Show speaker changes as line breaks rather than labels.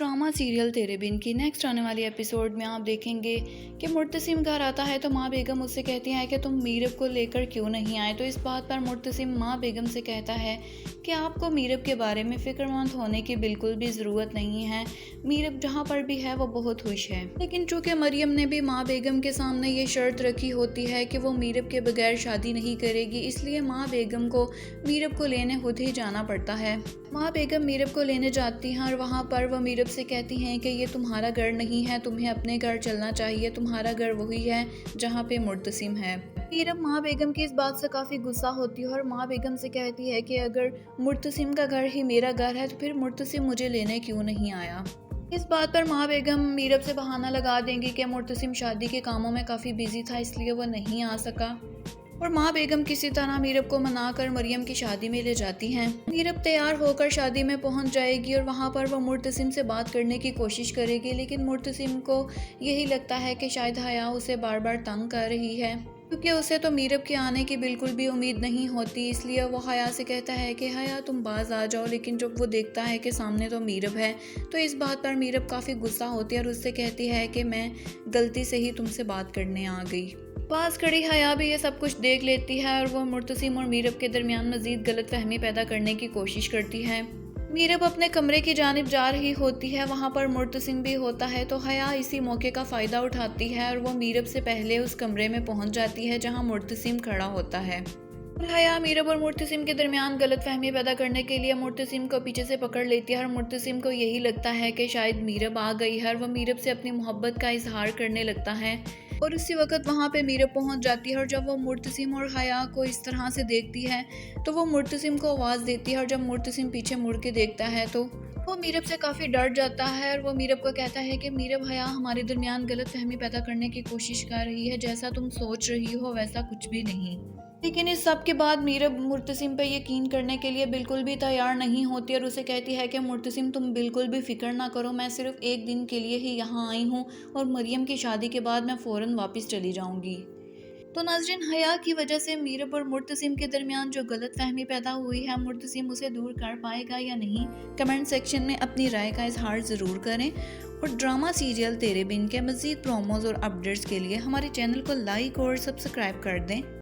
Drama serial तेरे बिन की next आने वाली एपिसोड में आप देखेंगे कि मुर्तसिम घर आता है तो माँ बेगम उससे कहती है कि तुम मीरब को लेकर क्यों नहीं आए। तो इस बात पर मुर्तसिम माँ बेगम से कहता है कि आपको मीरब के बारे में फ़िक्रमंद होने की बिल्कुल भी ज़रूरत नहीं है। मीरब जहाँ पर भी है वो बहुत खुश है। लेकिन चूँकि मरियम ने भी माँ बेगम के सामने ये शर्त रखी होती है कि वो मीरब के बगैर शादी नहीं करेगी, इसलिए माँ बेगम को मीरब को लेने खुद ही जाना पड़ता है। माँ बेगम मीरब को लेने जाती हैं और वहाँ पर वो मीरब से कहती हैं कि ये तुम्हारा घर नहीं है, तुम्हें अपने घर चलना चाहिए, तुम्हारा घर वही है जहाँ पे मुर्तसिम है। मीरब माँ बेगम की इस बात से काफ़ी गुस्सा होती है और माँ बेगम से कहती है कि अगर मुर्तसिम का घर ही मेरा घर है तो फिर मुर्तसिम मुझे लेने क्यों नहीं आया। इस बात पर माँ बेगम मीरब से बहाना लगा देंगी कि मुर्तसिम शादी के कामों में काफ़ी बिजी था इसलिए वो नहीं आ सका। और माँ बेगम किसी तरह मीरब को मनाकर मरियम की शादी में ले जाती हैं। मीरब तैयार होकर शादी में पहुंच जाएगी और वहां पर वो मुर्तसिम से बात करने की कोशिश करेगी, लेकिन मुर्तसिम को यही लगता है कि शायद हया उसे बार बार तंग कर रही है, क्योंकि उसे तो मीरब के आने की बिल्कुल भी उम्मीद नहीं होती। इसलिए वो हया से कहता है कि हया तुम बाज आ जाओ, लेकिन जब वो देखता है कि सामने तो मीरब है तो इस बात पर मीरब काफ़ी गुस्सा होती है और उससे कहती है कि मैं गलती से ही तुमसे बात करने आ गई। पास खड़ी हया भी ये सब कुछ देख लेती है और वो मुर्तसिम और मीरब के दरमियान मजीद गलतफहमी पैदा करने की कोशिश करती है। मीरब अपने कमरे की जानिब जा रही होती है, वहाँ पर मुर्तसिम भी होता है तो हया इसी मौके का फ़ायदा उठाती है और वो मीरब से पहले उस कमरे में पहुँच जाती है जहाँ मुर्तसिम खड़ा होता है। हया मीरब और मुर्तसिम के दरमियान गलतफहमी पैदा करने के लिए मुर्तसिम को पीछे से पकड़ लेती है और मुर्तसिम को यही लगता है कि शायद मीरब आ गई है और वो मीरब से अपनी मोहब्बत का इजहार करने लगता है। और उसी वक्त वहाँ पे मीरब पहुँच जाती है और जब वो मुर्तसिम और हया को इस तरह से देखती है तो वो मुर्तसिम को आवाज़ देती है और जब मुर्तसिम पीछे मुड़ के देखता है तो वो मीरब से काफ़ी डर जाता है और वो मीरब को कहता है कि मीरब हया हमारे दरमियान गलतफहमी पैदा करने की कोशिश कर रही है, जैसा तुम सोच रही हो वैसा कुछ भी नहीं। लेकिन इस सब के बाद मीरब मुर्तसिम पे यकीन करने के लिए बिल्कुल भी तैयार नहीं होती और उसे कहती है कि मुर्तसिम तुम बिल्कुल भी फिक्र ना करो, मैं सिर्फ एक दिन के लिए ही यहाँ आई हूँ और मरियम की शादी के बाद मैं फ़ौरन वापस चली जाऊँगी। तो नाज़रीन, हया की वजह से मीरब और मुर्तसिम के दरमियान जो गलतफहमी पैदा हुई है, मुर्तसिम उसे दूर कर पाएगा या नहीं, कमेंट सेक्शन में अपनी राय का इजहार ज़रूर करें। और ड्रामा सीरियल तेरे बिन के मज़ीद प्रोमोज़ और अपडेट्स के लिए हमारे चैनल को लाइक और सब्सक्राइब कर दें।